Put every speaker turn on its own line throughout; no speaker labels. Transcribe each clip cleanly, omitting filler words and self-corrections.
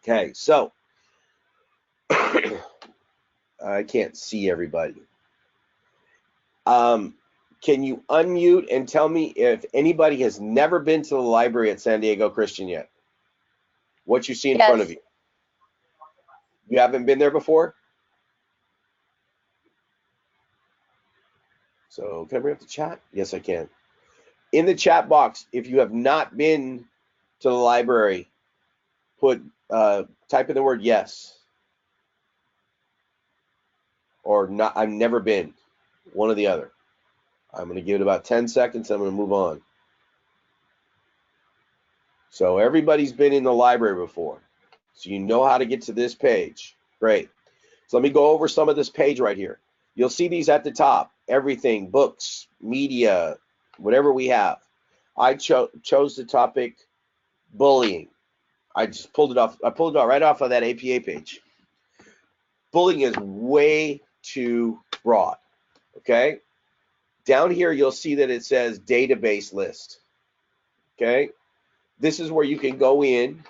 Okay, so I can't see everybody. Can you unmute and tell me if anybody has never been to the library at San Diego Christian yet? What you see in front of you? You haven't been there before? So can I bring up the chat? Yes, I can. In the chat box, if you have not been to the library, put type in the word yes. Or not, I've never been. One or the other. I'm going to give it about 10 seconds. I'm going to move on. So everybody's been in the library before. So you know how to get to this page. Great. So let me go over some of this page right here. You'll see these at the top. Everything, books, media, whatever we have. I chose the topic bullying. I just pulled it off. I pulled it out right off of that APA page. Bullying is way too broad. Okay? Down here, you'll see that it says database list. Okay? This is where you can go in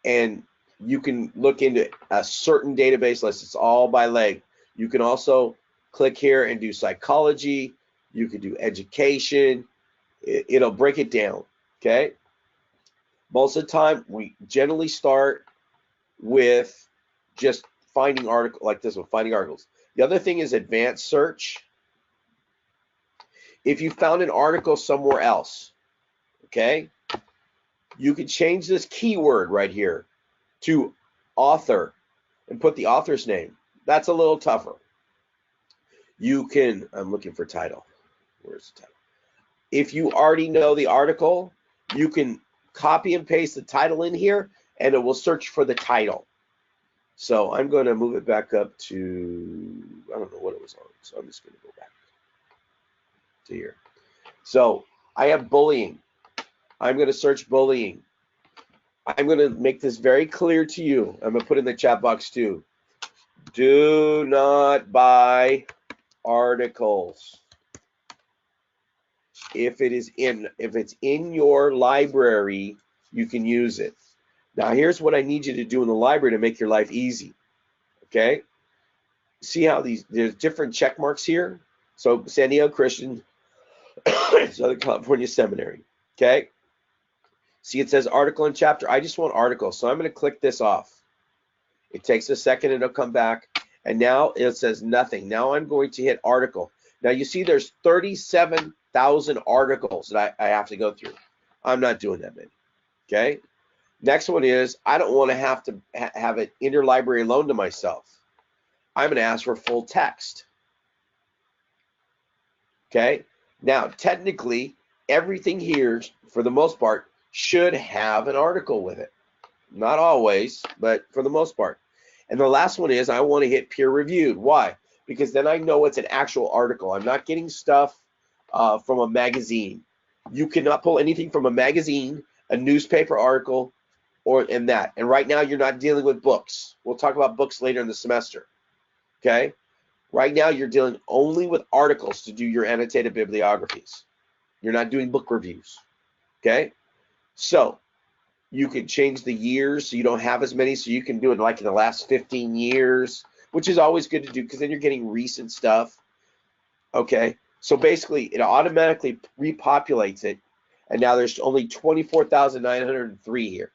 and you can look into a certain database list. It's all by leg. You can also click here and do psychology. You can do education. It'll break it down. Okay? Most of the time, we generally start with just finding articles like this one, finding articles. The other thing is advanced search. If you found an article somewhere else, okay, you can change this keyword right here to author and put the author's name. That's a little tougher. You can, I'm looking for title. Where's the title? If you already know the article, you can copy and paste the title in here and it will search for the title. So I'm going to move it back up to, I don't know what it was on, so I'm just going to go back to here. So I have bullying. I'm going to search bullying. I'm going to make this very clear to you. I'm going to put in the chat box too. Do not buy articles. If it's in your library, you can use it. Now here's what I need you to do in the library to make your life easy. Okay? See how there's different check marks here? So San Diego Christian, Southern California Seminary. Okay? See, it says article and chapter. I just want article, so I'm going to click this off. It takes a second and it'll come back. And now it says nothing. Now I'm going to hit article. Now you see there's 37,000 articles that I have to go through. I'm not doing that many. Okay? Next one is I don't want to have an interlibrary loan to myself. I'm going to ask for full text. Okay? Now, technically, everything here, for the most part, should have an article with it. Not always, but for the most part. And the last one is I want to hit peer reviewed. Why? Because then I know it's an actual article. I'm not getting stuff from a magazine. You cannot pull anything from a magazine, a newspaper article, or in that. And right now you're not dealing with books. We'll talk about books later in the semester. Okay? Right now you're dealing only with articles to do your annotated bibliographies. You're not doing book reviews. Okay? So you can change the years so you don't have as many, so you can do it like in the last 15 years, which is always good to do because then you're getting recent stuff. Okay? So basically it automatically repopulates it, and now there's only 24,903 here.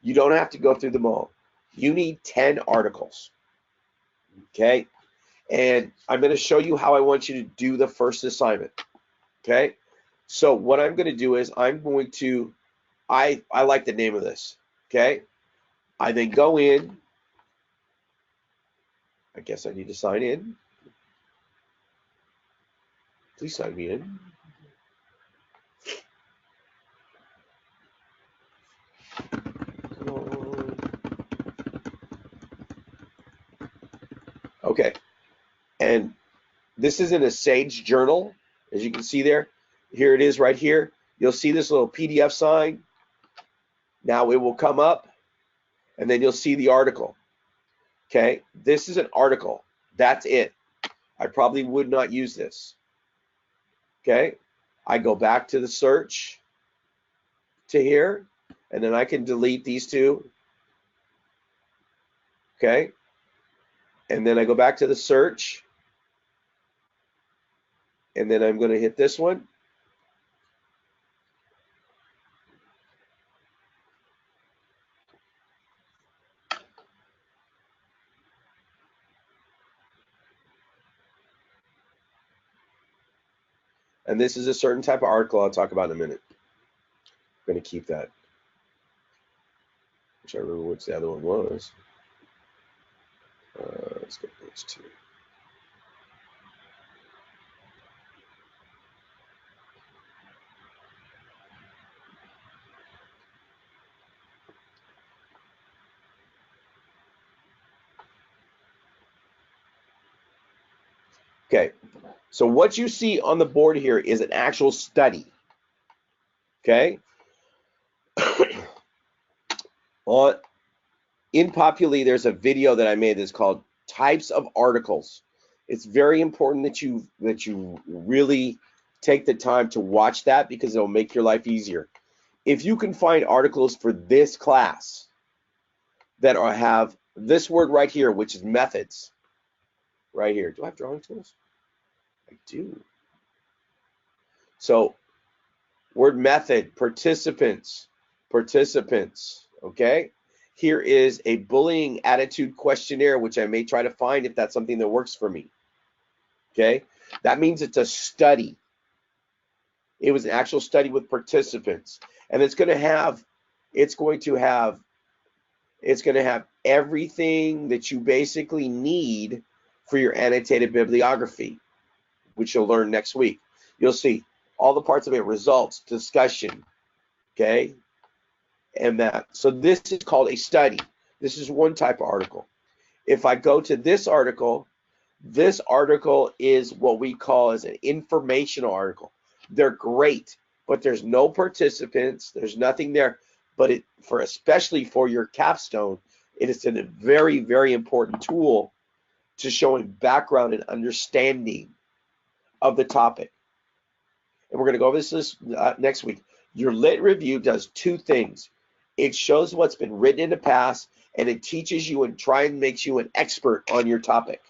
You don't have to go through them all. You need 10 articles. Okay? And I'm going to show you how I want you to do the first assignment. Okay? So what I'm going to do is I'm going to, I like the name of this. Okay? I then go in. I guess I need to sign in. Please sign me in. Okay, and this is in a Sage journal, as you can see there. Here it is right here. You'll see this little PDF sign. Now it will come up, and then you'll see the article. Okay, this is an article. That's it. I probably would not use this. Okay, I go back to the search to here, and then I can delete these two. Okay, and then I go back to the search, and then I'm going to hit this one. And this is a certain type of article I'll talk about in a minute. I'm going to keep that. Which I remember which the other one was. Let's get those two. Okay, so what you see on the board here is an actual study. Okay, in Populi, there's a video that I made that's called "Types of Articles." It's very important that you really take the time to watch that because it'll make your life easier. If you can find articles for this class that have this word right here, which is methods, right here. Do I have drawing tools? I do. So word method, participants, okay? Here is a bullying attitude questionnaire, which I may try to find if that's something that works for me, okay? That means it's a study. It was an actual study with participants, and it's going to have everything that you basically need for your annotated bibliography, which you'll learn next week. You'll see all the parts of it: results, discussion, okay, and that. So this is called a study. This is one type of article. If I go to this article is what we call as an informational article. They're great, but there's no participants. There's nothing there. But especially for your capstone, it is a very, very important tool to showing background and understanding of the topic. And we're going to go over this next week. Your lit review does two things. It shows what's been written in the past, and it teaches you and makes you an expert on your topic.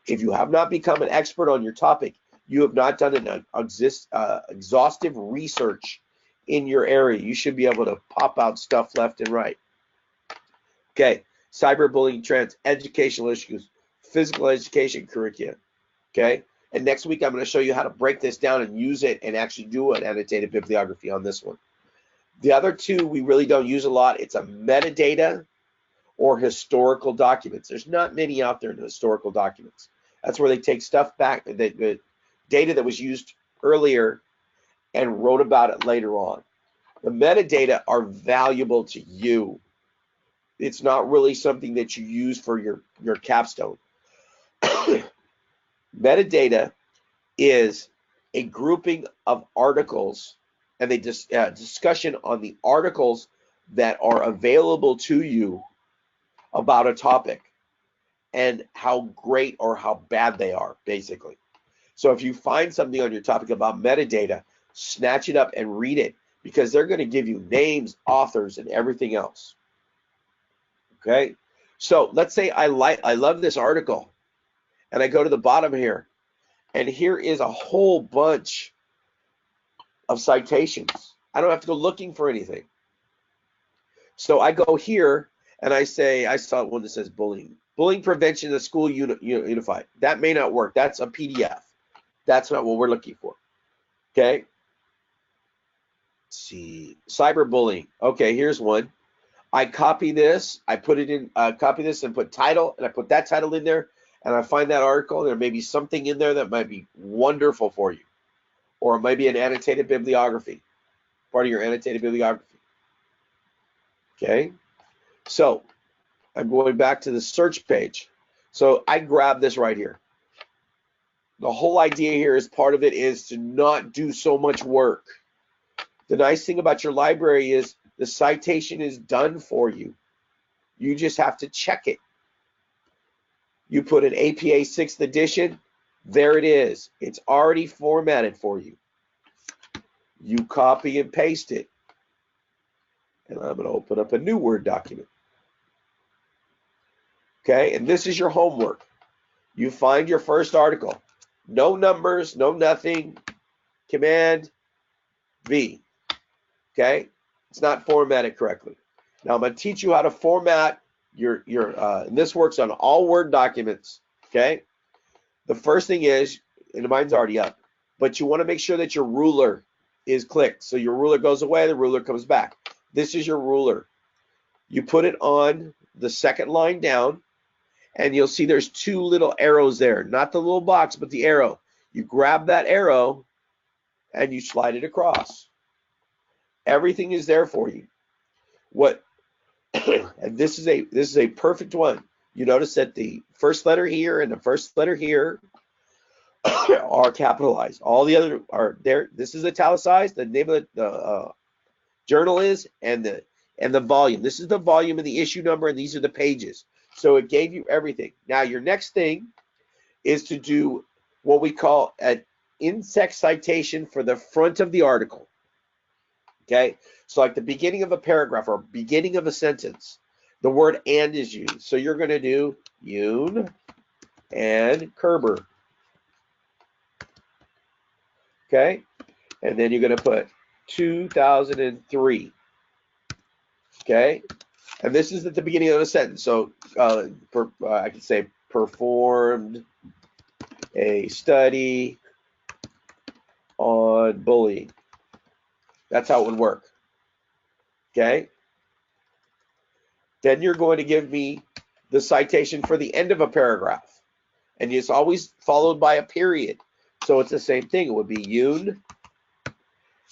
If you have not become an expert on your topic, you have not done an exhaustive research in your area. You should be able to pop out stuff left and right. Okay, cyberbullying trends, educational issues, physical education curricula. Okay, and next week I'm going to show you how to break this down and use it and actually do an annotated bibliography on this one. The other two we really don't use a lot. It's a metadata or historical documents. There's not many out there in the historical documents. That's where they take stuff back, the data that was used earlier and wrote about it later on. The metadata are valuable to you. It's not really something that you use for your capstone. Metadata is a grouping of articles and a discussion on the articles that are available to you about a topic and how great or how bad they are, basically. So if you find something on your topic about metadata, snatch it up and read it, because they're going to give you names, authors, and everything else. Okay? So let's say I love this article, and I go to the bottom here, and here is a whole bunch of citations. I don't have to go looking for anything. So I go here, and I say, I saw one that says bullying prevention at school unified. That may not work. That's a PDF. That's not what we're looking for. Okay. Let's see, cyberbullying. Okay, here's one. I copy this. I put it in. Copy this and put title, and I put that title in there, and I find that article. There may be something in there that might be wonderful for you, or it might be an annotated bibliography, part of your annotated bibliography. Okay. So I'm going back to the search page. So I grab this right here. The whole idea here is part of it is to not do so much work. The nice thing about your library is the citation is done for you. You just have to check it. You put an APA 6th edition, there it is. It's already formatted for you. You copy and paste it. And I'm going to open up a new Word document. Okay, and this is your homework. You find your first article. No numbers, no nothing. Command V. Okay, it's not formatted correctly. Now I'm going to teach you how to format your and this works on all Word documents. Okay, the first thing is, and mine's already up, but you want to make sure that your ruler is clicked. So your ruler goes away, the ruler comes back. This is your ruler. You put it on the second line down, and you'll see there's two little arrows there, not the little box, but the arrow. You grab that arrow and you slide it across. Everything is there for you. What and this is a perfect one. You notice that the first letter here and the first letter here are capitalized. All the other are there. This is italicized. The name of the journal is and the volume. This is the volume and the issue number, and these are the pages. So it gave you everything. Now your next thing is to do what we call an in-text citation for the front of the article. Okay, so like the beginning of a paragraph or beginning of a sentence, the word "and" is used. So you're going to do Yoon and Kerber. Okay, and then you're going to put 2003. Okay, and this is at the beginning of a sentence. So I could say performed a study on bullying. That's how it would work. Okay. Then you're going to give me the citation for the end of a paragraph. And it's always followed by a period. So it's the same thing. It would be Yoon.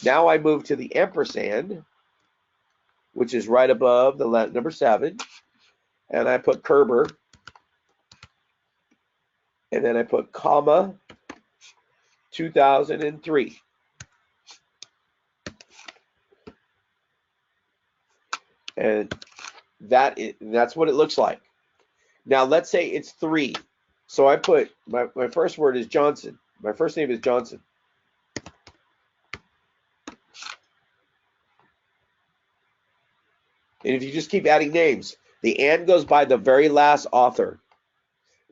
Now I move to the ampersand, which is right above the number 7. And I put Kerber. And then I put comma 2003. And that's what it looks like. Now let's say it's 3. So I put my first word is Johnson. My first name is Johnson. And if you just keep adding names, the "and" goes by the very last author.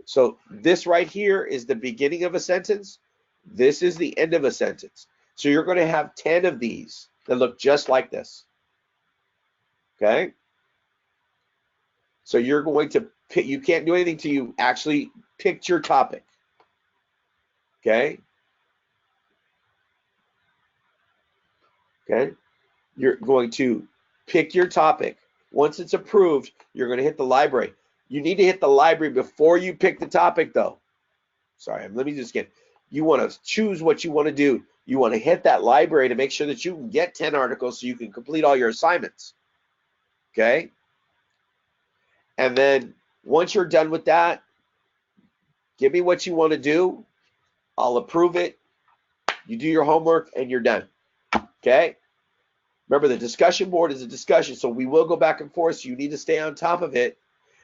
So this right here is the beginning of a sentence. This is the end of a sentence. So you're going to have 10 of these that look just like this. Okay? So you're going to pick, you can't do anything till you actually pick your topic. Okay? Okay? You're going to pick your topic. Once it's approved, you're going to hit the library. You need to hit the library before you pick the topic, though. Sorry, let me just get. You want to choose what you want to do. You want to hit that library to make sure that you can get 10 articles so you can complete all your assignments. Okay? And then once you're done with that, give me what you want to do. I'll approve it. You do your homework and you're done. Okay? Remember, the discussion board is a discussion, so we will go back and forth. So you need to stay on top of it,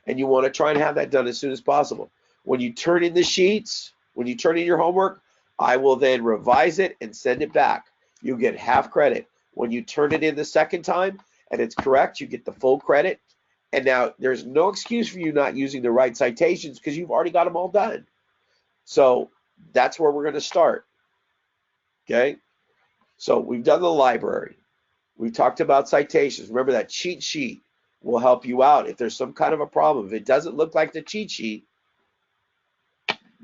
and you want to try and have that done as soon as possible. When you turn in the sheets, when you turn in your homework, I will then revise it and send it back. You get half credit. When you turn it in the second time and it's correct, you get the full credit. And now there's no excuse for you not using the right citations because you've already got them all done. So that's where we're going to start. Okay? So we've done the library. We've talked about citations. Remember, that cheat sheet will help you out if there's some kind of a problem. If it doesn't look like the cheat sheet,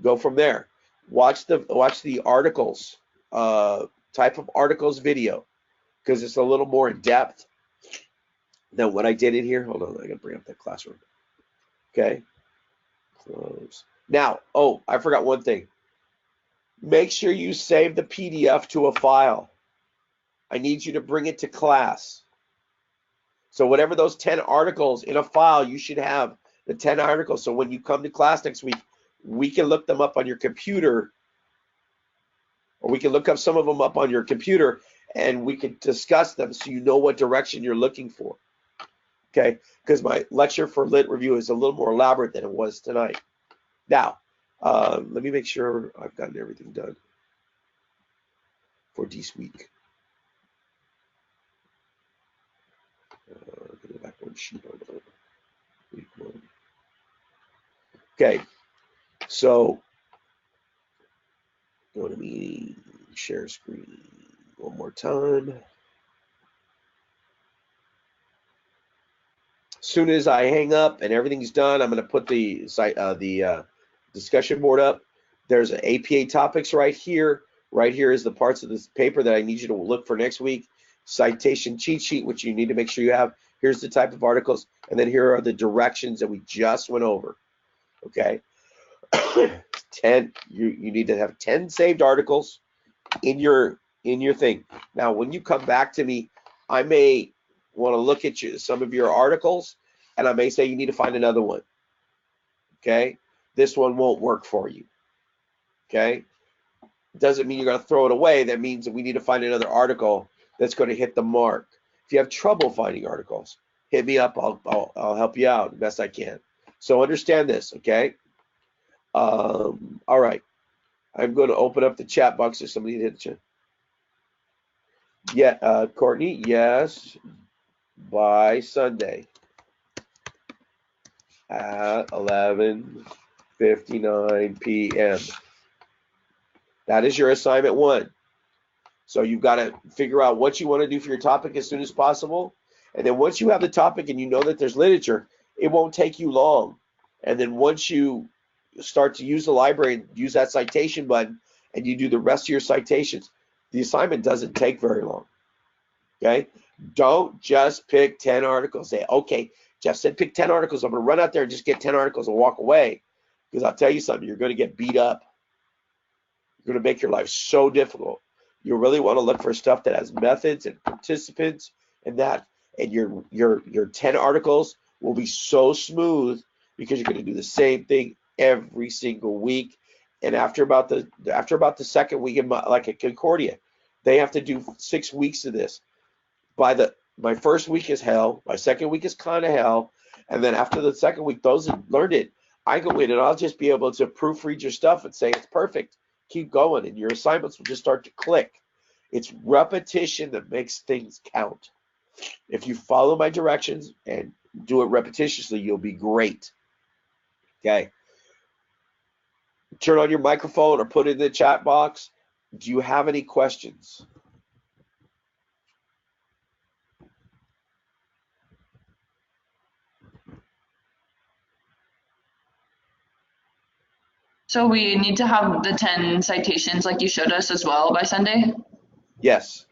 go from there. Watch the articles, type of articles video, because it's a little more in depth than what I did in here. Hold on, I gotta bring up that classroom. Okay. Close. Now, oh, I forgot one thing. Make sure you save the PDF to a file. I need you to bring it to class. So whatever those 10 articles in a file, you should have the 10 articles. So when you come to class next week, we can look them up on your computer, or we can look up some of them up on your computer, and we can discuss them so you know what direction you're looking for. Okay, because my lecture for Lit Review is a little more elaborate than it was tonight. Now, let me make sure I've gotten everything done for this week. Go back one sheet on week 1. Okay, so go to meeting, share screen one more time. As soon as I hang up and everything's done, I'm going to put the discussion board up. There's an APA topics right here. Right here is the parts of this paper that I need you to look for next week. Citation cheat sheet, which you need to make sure you have. Here's the type of articles, and then here are the directions that we just went over. Okay, 10. You need to have 10 saved articles in your thing. Now, when you come back to me, I may want to look at some of your articles, and I may say you need to find another one. Okay, this one won't work for you. Okay, doesn't mean you're going to throw it away. That means that we need to find another article that's going to hit the mark. If you have trouble finding articles, hit me up. I'll help you out the best I can. So understand this, okay? All right. I'm going to open up the chat box if somebody hit the chat. Yeah, Courtney, yes, by Sunday at 11:59 p.m. That is your assignment 1. So you've got to figure out what you want to do for your topic as soon as possible. And then once you have the topic and you know that there's literature, it won't take you long. And then once you start to use the library and use that citation button and you do the rest of your citations, the assignment doesn't take very long. Okay? Don't just pick 10 articles. Say, okay, Jeff said pick 10 articles. I'm going to run out there and just get 10 articles and walk away. Because I'll tell you something, you're going to get beat up. You're going to make your life so difficult. You really want to look for stuff that has methods and participants and that. And your 10 articles will be so smooth because you're going to do the same thing every single week. And after about the second week, like a Concordia, they have to do 6 weeks of this. My first week is hell. My second week is kind of hell. And then after the second week, those that learned it, I go in and I'll just be able to proofread your stuff and say it's perfect. Keep going, and your assignments will just start to click. It's repetition that makes things count. If you follow my directions and do it repetitiously, you'll be great. Okay. Turn on your microphone or put it in the chat box. Do you have any questions?
So we need to have the 10 citations like you showed us as well by Sunday?
Yes.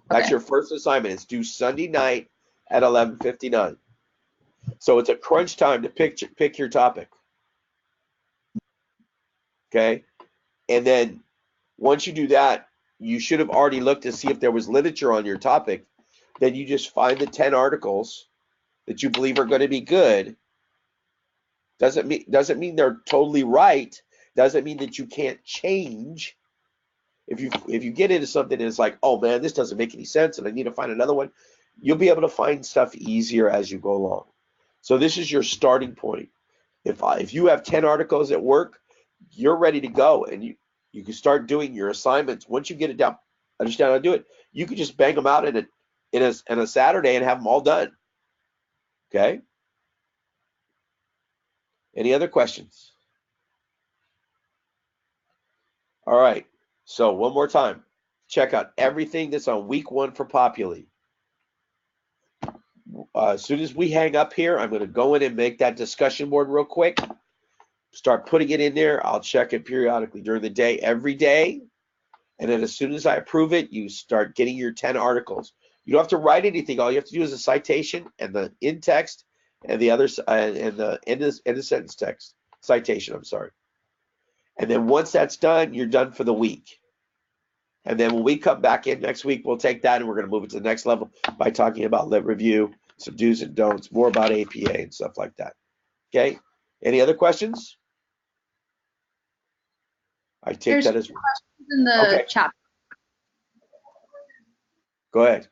That's
Okay.
your first assignment. It's due Sunday night at 11:59. So it's a crunch time to pick your topic. Okay? And then once you do that, you should have already looked to see if there was literature on your topic. Then you just find the 10 articles that you believe are going to be good. Doesn't mean they're totally right. Doesn't mean that you can't change. If you get into something and it's like, oh man, this doesn't make any sense and I need to find another one, you'll be able to find stuff easier as you go along. So this is your starting point. If you have 10 articles at work, you're ready to go, and you can start doing your assignments. Once you get it down, understand how to do it, you can just bang them out in a Saturday and have them all done. Okay? Any other questions? All right. So one more time, check out everything that's on week 1 for Populi. As soon as we hang up here, I'm going to go in and make that discussion board real quick. Start putting it in there. I'll check it periodically during the day, every day. And then as soon as I approve it, you start getting your 10 articles. You don't have to write anything. All you have to do is a citation and the in text and the other and the end of sentence text citation. I'm sorry. And then once that's done, you're done for the week. And then when we come back in next week, we'll take that and we're going to move it to the next level by talking about lit review, some do's and don'ts, more about APA and stuff like that. Okay? Any other questions? I take
There's
that as
questions in the chat.
Go ahead.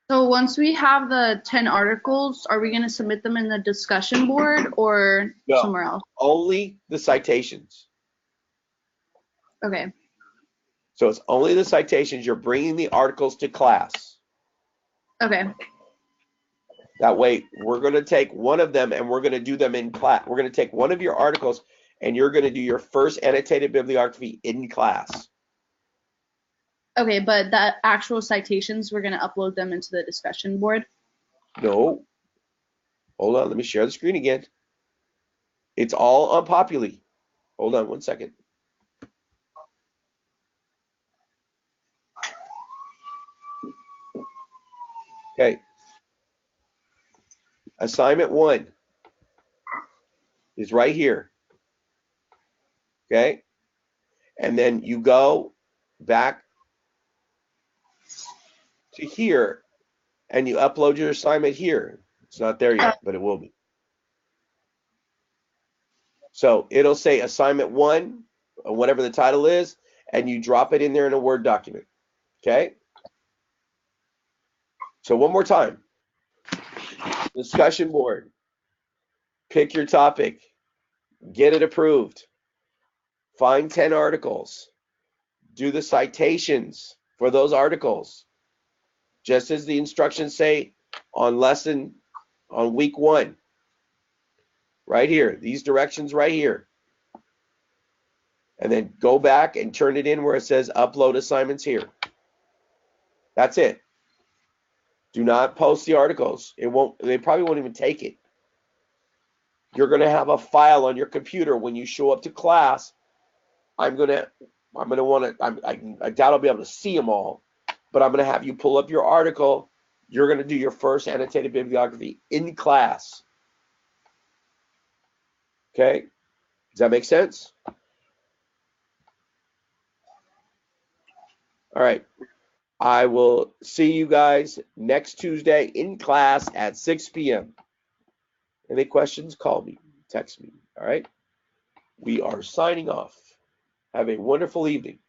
So once we have the 10 articles, are we going to submit them in the discussion board or somewhere else?
Only the citations.
Okay.
So it's only the citations. You're bringing the articles to class.
Okay.
That way, we're going to take one of them and we're going to do them in class. We're going to take one of your articles and you're going to do your first annotated bibliography in class.
Okay, but the actual citations, we're going to upload them into the discussion board.
No. Hold on. Let me share the screen again. It's all unpopular. Hold on 1 second. Okay. Assignment 1 is right here. Okay. And then you go back to here and you upload your assignment here. It's not there yet, but it will be. So it'll say assignment 1, or whatever the title is, and you drop it in there in a Word document. Okay? So one more time. Discussion board. Pick your topic. Get it approved. Find 10 articles. Do the citations for those articles. Just as the instructions say on week 1. Right here. These directions right here. And then go back and turn it in where it says upload assignments here. That's it. Do not post the articles. They probably won't even take it. You're going to have a file on your computer when you show up to class. I doubt I'll be able to see them all, but I'm going to have you pull up your article. You're going to do your first annotated bibliography in class. Okay? Does that make sense? All right. I will see you guys next Tuesday in class at 6 p.m. Any questions, call me, text me. All right? We are signing off. Have a wonderful evening.